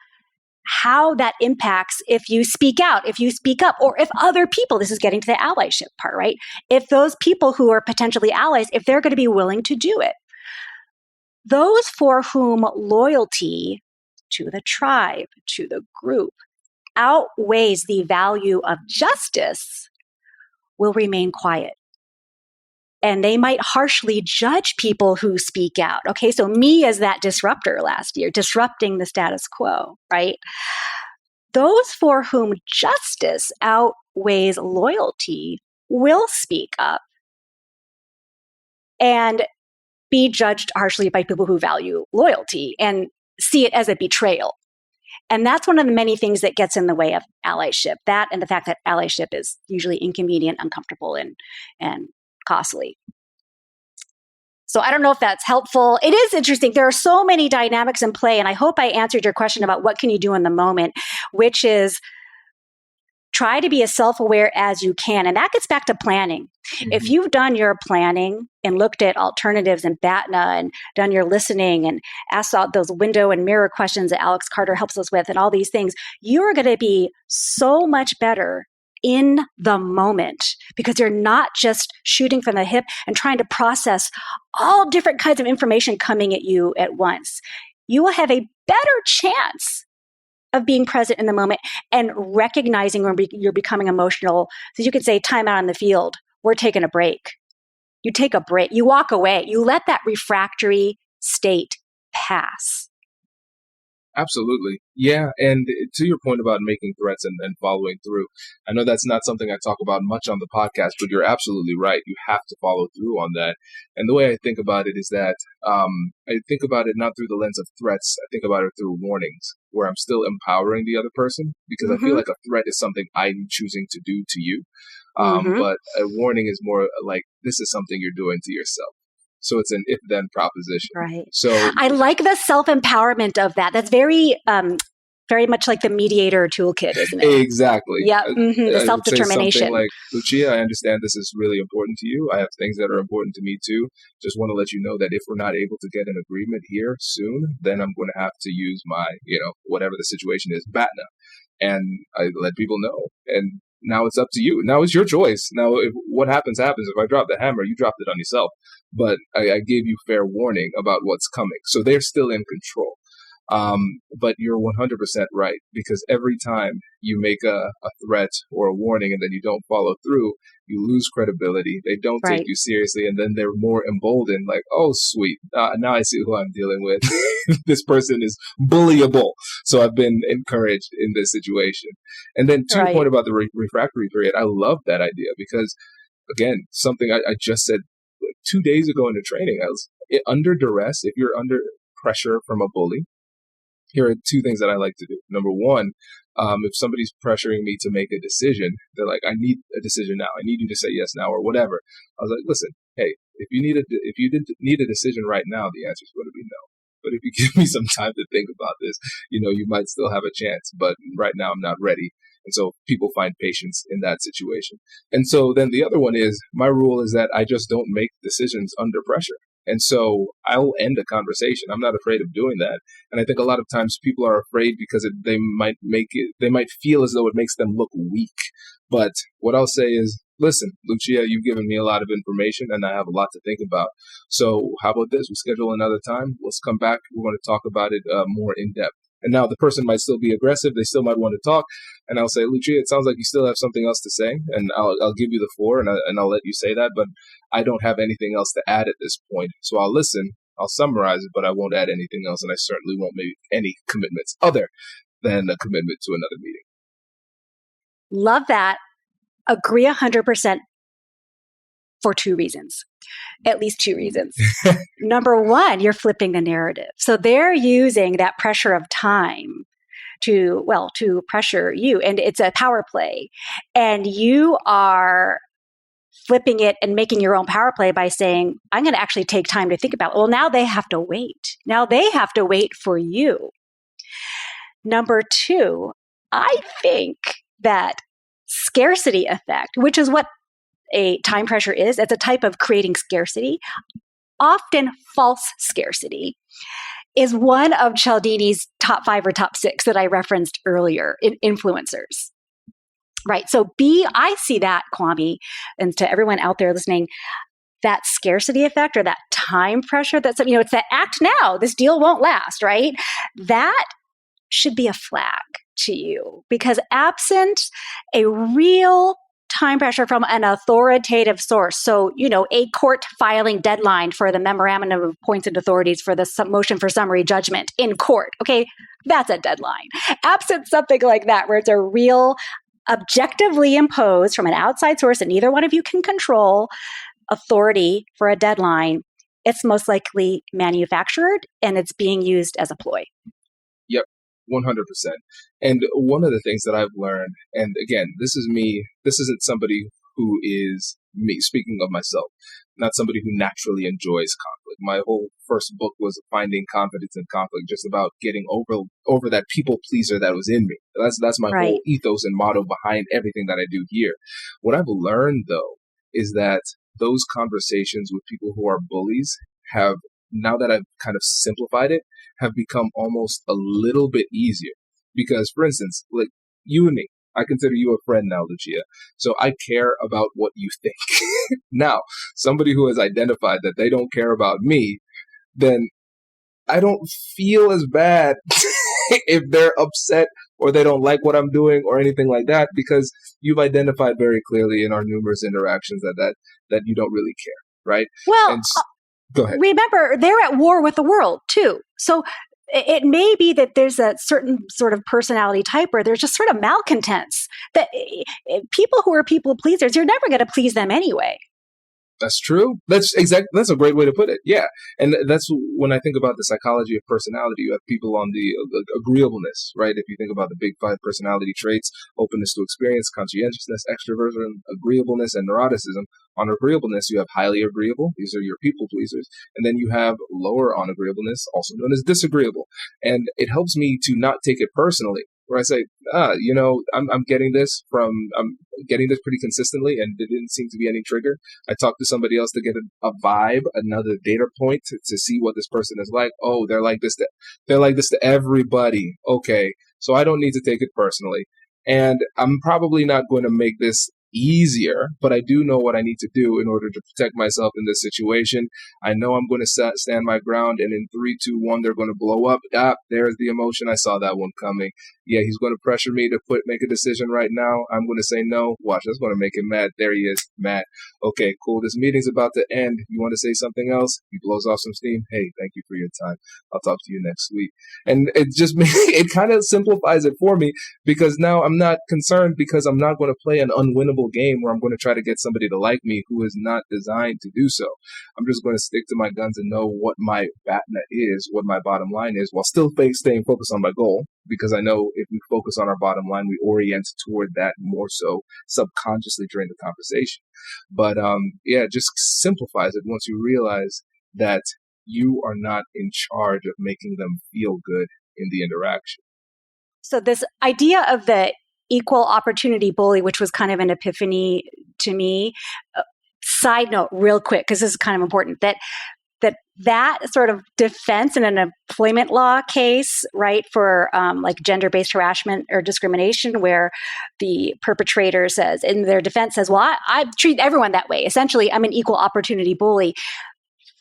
how that impacts if you speak out, if you speak up, or if other people, this is getting to the allyship part, right? If those people who are potentially allies, if they're going to be willing to do it. Those for whom loyalty to the tribe, to the group, outweighs the value of justice will remain quiet. And they might harshly judge people who speak out. Okay, so me as that disruptor last year, disrupting the status quo, right? Those for whom justice outweighs loyalty will speak up and be judged harshly by people who value loyalty and see it as a betrayal. And that's one of the many things that gets in the way of allyship. That and the fact that allyship is usually inconvenient, uncomfortable, and costly. So I don't know if that's helpful. It is interesting. There are so many dynamics in play, and I hope I answered your question about what can you do in the moment, which is try to be as self-aware as you can. And that gets back to planning. Mm-hmm. If you've done your planning and looked at alternatives and BATNA and done your listening and asked out those window and mirror questions that Alex Carter helps us with and all these things, you are going to be so much better in the moment because you're not just shooting from the hip and trying to process all different kinds of information coming at you at once. You will have a better chance of being present in the moment and recognizing when you're becoming emotional. So you could say, time out on the field. We're taking a break. You take a break. You walk away. You let that refractory state pass. Absolutely. Yeah. And to your point about making threats and following through, I know that's not something I talk about much on the podcast, but you're absolutely right. You have to follow through on that. And the way I think about it is that I think about it not through the lens of threats. I think about it through warnings where I'm still empowering the other person because I feel like a threat is something I'm choosing to do to you. But a warning is more like, this is something you're doing to yourself. So it's an if-then proposition. Right. So I like the self-empowerment of that. That's very much like the mediator toolkit, isn't it? Exactly. Yeah. The self-determination. Like, Lucia, I understand this is really important to you. I have things that are important to me too. Just want to let you know that if we're not able to get an agreement here soon, then I'm going to have to use my, whatever the situation is, BATNA. And I let people know. And now it's up to you. Now it's your choice. Now, what happens. If I drop the hammer, you dropped it on yourself. But I gave you fair warning about what's coming. So they're still in control. But you're 100% right, because every time you make a threat or a warning and then you don't follow through, you lose credibility. They don't take Right. you seriously, and then they're more emboldened, like, oh, sweet. Now I see who I'm dealing with. This person is bullyable. So I've been encouraged in this situation. And then to your Right. point about the refractory period, I love that idea because, again, something I just said 2 days ago in the training, I was under duress. If you're under pressure from a bully, here are two things that I like to do. Number one, if somebody's pressuring me to make a decision, they're like, I need a decision now. I need you to say yes now or whatever. I was like, listen, hey, if you didn't need a decision right now, the answer is going to be no. But if you give me some time to think about this, you might still have a chance. But right now I'm not ready. And so people find patience in that situation. And so then the other one is, my rule is that I just don't make decisions under pressure. And so I'll end a conversation. I'm not afraid of doing that. And I think a lot of times people are afraid because they might feel as though it makes them look weak. But what I'll say is, listen, Lucia, you've given me a lot of information and I have a lot to think about. So how about this? We schedule another time. Let's come back. We're going to talk about it more in depth. And now the person might still be aggressive. They still might want to talk. And I'll say, Lucia, it sounds like you still have something else to say. And I'll give you the floor and I'll let you say that. But I don't have anything else to add at this point. So I'll listen. I'll summarize it, but I won't add anything else. And I certainly won't make any commitments other than a commitment to another meeting. Love that. Agree 100% for two reasons. At least two reasons. Number one, you're flipping the narrative. So they're using that pressure of time to pressure you. And it's a power play. And you are flipping it and making your own power play by saying, I'm going to actually take time to think about it. Well, now they have to wait. Now they have to wait for you. Number two, I think that scarcity effect, which is what a time pressure is, it's a type of creating scarcity, often false scarcity, is one of Cialdini's top 5 or top 6 that I referenced earlier in influencers. Right. So I see that, Kwame, and to everyone out there listening, that scarcity effect or that time pressure, it's that act now, this deal won't last, right? That should be a flag to you, because absent a real time pressure from an authoritative source, so, a court filing deadline for the memorandum of appointed authorities for the motion for summary judgment in court, okay, that's a deadline. Absent something like that, where it's a real objectively imposed from an outside source that neither one of you can control authority for a deadline, it's most likely manufactured and it's being used as a ploy. Yep, 100%. And one of the things that I've learned, and again, this isn't somebody who is me, speaking of myself, not somebody who naturally enjoys conflict. My whole first book was Finding Confidence in Conflict, just about getting over that people pleaser that was in me. That's my whole ethos and motto behind everything that I do here. What I've learned, though, is that those conversations with people who are bullies have, now that I've kind of simplified it, have become almost a little bit easier. Because, for instance, like you and me, I consider you a friend now, Lucia. So I care about what you think. Now, somebody who has identified that they don't care about me, then I don't feel as bad if they're upset or they don't like what I'm doing or anything like that, because you've identified very clearly in our numerous interactions that you don't really care, right? Well, go ahead. Remember, they're at war with the world too. So it may be that there's a certain sort of personality type where there's just sort of malcontents, that people who are people pleasers, you're never going to please them anyway. That's true. That's a great way to put it. Yeah. And that's when I think about the psychology of personality, you have people on the agreeableness, right? If you think about the big 5 personality traits, openness to experience, conscientiousness, extroversion, agreeableness, and neuroticism. On agreeableness, you have highly agreeable. These are your people pleasers. And then you have lower on agreeableness, also known as disagreeable. And it helps me to not take it personally, where I say, I'm getting this pretty consistently, and there didn't seem to be any trigger. I talked to somebody else to get a vibe, another data point to see what this person is like. Oh, they're like this to everybody. Okay, so I don't need to take it personally, and I'm probably not going to make this easier, but I do know what I need to do in order to protect myself in this situation. I know I'm going to stand my ground, and in 3, 2, 1, they're going to blow up. There's the emotion. I saw that one coming. Yeah, he's going to pressure me to make a decision right now. I'm going to say no. Watch, that's going to make him mad. There he is, mad. Okay, cool. This meeting's about to end. You want to say something else? He blows off some steam. Hey, thank you for your time. I'll talk to you next week. And it just it kind of simplifies it for me, because now I'm not concerned, because I'm not going to play an unwinnable game where I'm going to try to get somebody to like me who is not designed to do so. I'm just going to stick to my guns and know what my BATNA is, what my bottom line is, while still staying focused on my goal, because I know if we focus on our bottom line, we orient toward that more so subconsciously during the conversation. But it just simplifies it once you realize that you are not in charge of making them feel good in the interaction. So this idea of the equal opportunity bully, which was kind of an epiphany to me. Side note, real quick, because this is kind of important, that sort of defense in an employment law case, right, for like gender-based harassment or discrimination, where the perpetrator says, in their defense says, well, I treat everyone that way. Essentially, I'm an equal opportunity bully.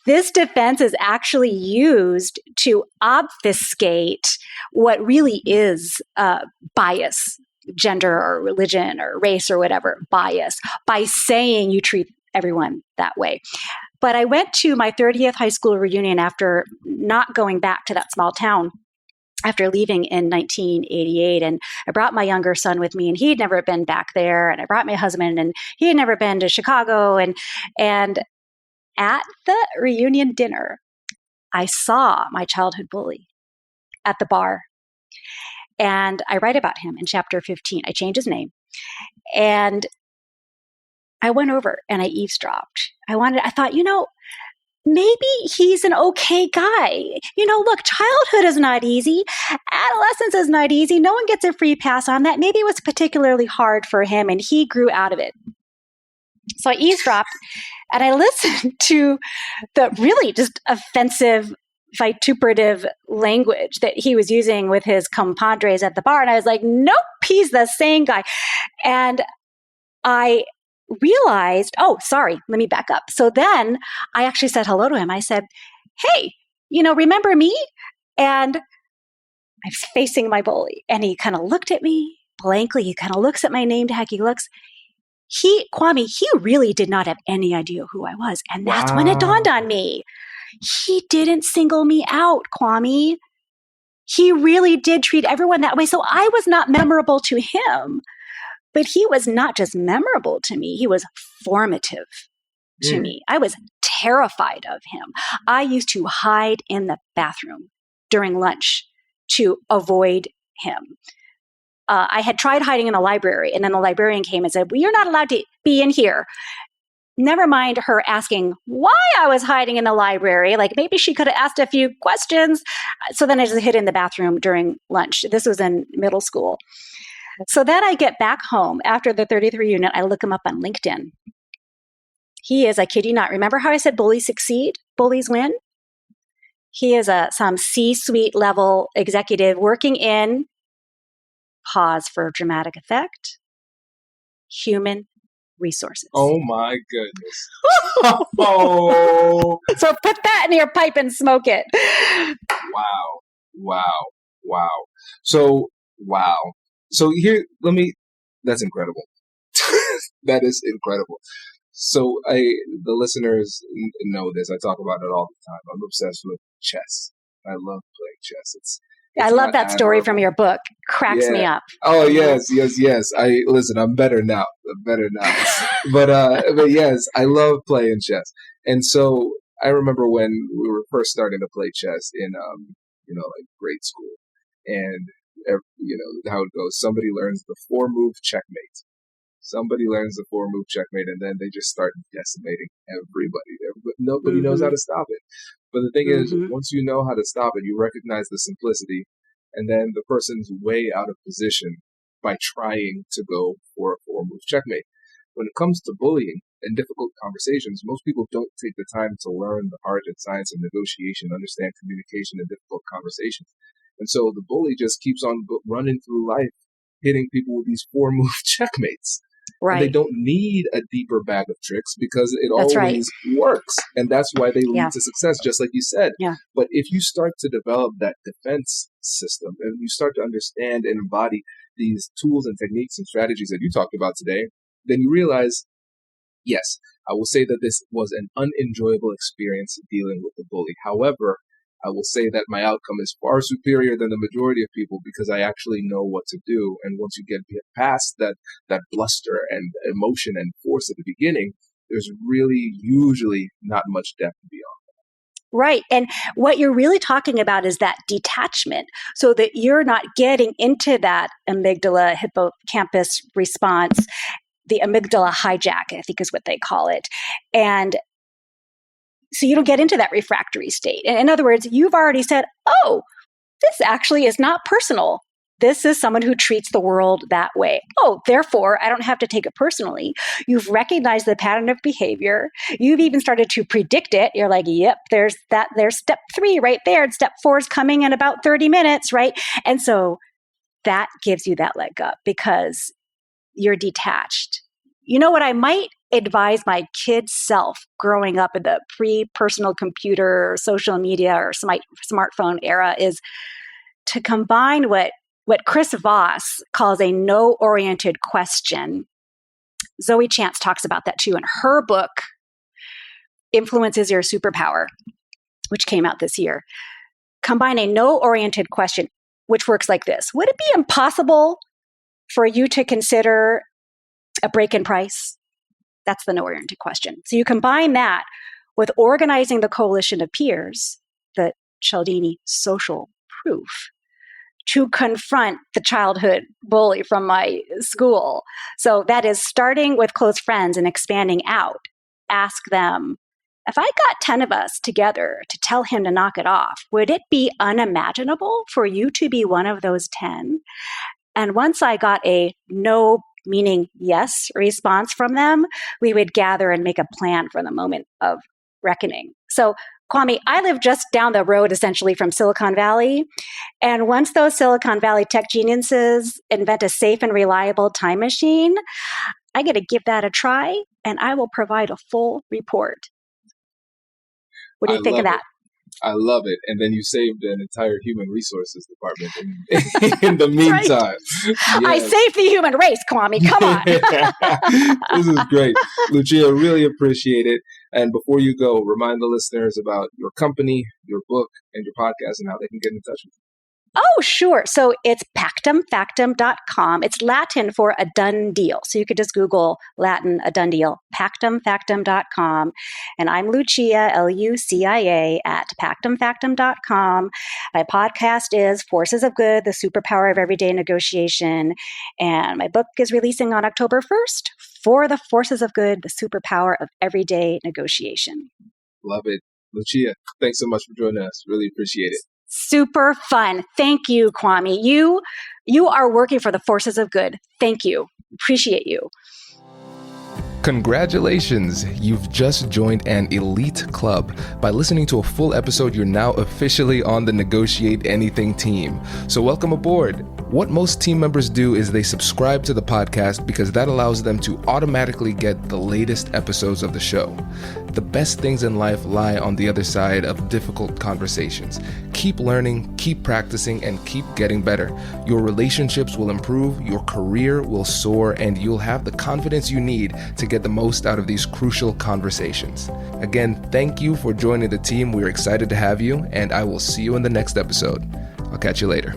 This defense is actually used to obfuscate what really is bias, gender or religion or race or whatever, bias, by saying you treat everyone that way. But I went to my 30th high school reunion after not going back to that small town after leaving in 1988. And I brought my younger son with me, and he had never been back there. And I brought my husband, and he had never been to Chicago. And at the reunion dinner, I saw my childhood bully at the bar. And I write about him in chapter 15. I changed his name. And I went over and I eavesdropped. I thought, maybe he's an okay guy. Look, childhood is not easy. Adolescence is not easy. No one gets a free pass on that. Maybe it was particularly hard for him, and he grew out of it. So I eavesdropped and I listened to the really just offensive, vituperative language that he was using with his compadres at the bar. And I was like, nope, he's the same guy. And I realized, oh, sorry, let me back up. So then I actually said hello to him. I said, hey, remember me? And I was facing my bully, and he kind of looked at me blankly. He kind of looks at my name tag. Kwame, he really did not have any idea who I was. And that's when it dawned on me. He didn't single me out, Kwame. He really did treat everyone that way. So I was not memorable to him. But he was not just memorable to me, he was formative to me. I was terrified of him. I used to hide in the bathroom during lunch to avoid him. I had tried hiding in the library, and then the librarian came and said, well, you're not allowed to be in here. Never mind her asking why I was hiding in the library. Like, maybe she could have asked a few questions. So then I just hid in the bathroom during lunch. This was in middle school. So then I get back home after the 30th reunion. I look him up on LinkedIn. He is, I kid you not, remember how I said bullies succeed, bullies win? He is some C-suite level executive working in, pause for dramatic effect, human resources. Oh my goodness. Oh. So put that in your pipe and smoke it. Wow. So here, that's incredible. That is incredible. So the listeners know this. I talk about it all the time. I'm obsessed with chess. I love playing chess. I love that story from your book. Cracks me up. Oh, yes. I'm better now. But yes, I love playing chess. And so I remember when we were first starting to play chess in, like grade school, and how it goes. Somebody learns the 4-move checkmate. And then they just start decimating everybody. Nobody knows how to stop it. But the thing is, once you know how to stop it, you recognize the simplicity, and then the person's way out of position by trying to go for a 4-move checkmate. When it comes to bullying and difficult conversations, most people don't take the time to learn the art and science of negotiation, understand communication and difficult conversations. And so the bully just keeps on running through life, hitting people with these 4-move checkmates. And they don't need a deeper bag of tricks because it always works. And that's why they lead to success, just like you said. Yeah. But if you start to develop that defense system and you start to understand and embody these tools and techniques and strategies that you talked about today, then you realize, yes, I will say that this was an unenjoyable experience dealing with the bully. However, I will say that my outcome is far superior than the majority of people because I actually know what to do. And once you get past that bluster and emotion and force at the beginning, there's really usually not much depth beyond. Right. And what you're really talking about is that detachment so that you're not getting into that amygdala hippocampus response, the amygdala hijack, I think is what they call it. And so you don't get into that refractory state. And in other words, you've already said, oh, this actually is not personal. This is someone who treats the world that way. Oh, therefore, I don't have to take it personally. You've recognized the pattern of behavior. You've even started to predict it. You're like, yep, there's step 3 right there. And step 4 is coming in about 30 minutes, right? And so that gives you that leg up because you're detached. You know what I might advise my kid's self growing up in the pre-personal computer, social media, or smartphone era is to combine what Chris Voss calls a no-oriented question. Zoe Chance talks about that too in her book, Influence is Your Superpower, which came out this year. Combine a no-oriented question, which works like this. Would it be impossible for you to consider a break in price? That's the no-oriented question. So you combine that with organizing the coalition of peers, the Cialdini social proof, to confront the childhood bully from my school. So that is starting with close friends and expanding out. Ask them, if I got 10 of us together to tell him to knock it off, would it be unimaginable for you to be one of those 10? And once I got a no, meaning yes, response from them, we would gather and make a plan for the moment of reckoning. So Kwame, I live just down the road essentially from Silicon Valley. And once those Silicon Valley tech geniuses invent a safe and reliable time machine, I get to give that a try and I will provide a full report. What do you think of that? I love it. And then you saved an entire human resources department in the meantime. Yes. I saved the human race, Kwame. Come on. This is great. Lucia, really appreciate it. And before you go, remind the listeners about your company, your book, and your podcast and how they can get in touch with you. Oh, sure. So it's pactumfactum.com. It's Latin for a done deal. So you could just Google Latin, a done deal, pactumfactum.com. And I'm Lucia, Lucia, at pactumfactum.com. My podcast is Forces of Good, the Superpower of Everyday Negotiation. And my book is releasing on October 1st, For the Forces of Good, the Superpower of Everyday Negotiation. Love it. Lucia, thanks so much for joining us. Really appreciate it. Super fun. Thank you, Kwame. You are working for the forces of good. Thank you. Appreciate you. Congratulations! You've just joined an elite club. By listening to a full episode, you're now officially on the Negotiate Anything team. So welcome aboard. What most team members do is they subscribe to the podcast because that allows them to automatically get the latest episodes of the show. The best things in life lie on the other side of difficult conversations. Keep learning, keep practicing, and keep getting better. Your relationships will improve, your career will soar, and you'll have the confidence you need to get the most out of these crucial conversations. Again, thank you for joining the team. We're excited to have you, and I will see you in the next episode. I'll catch you later.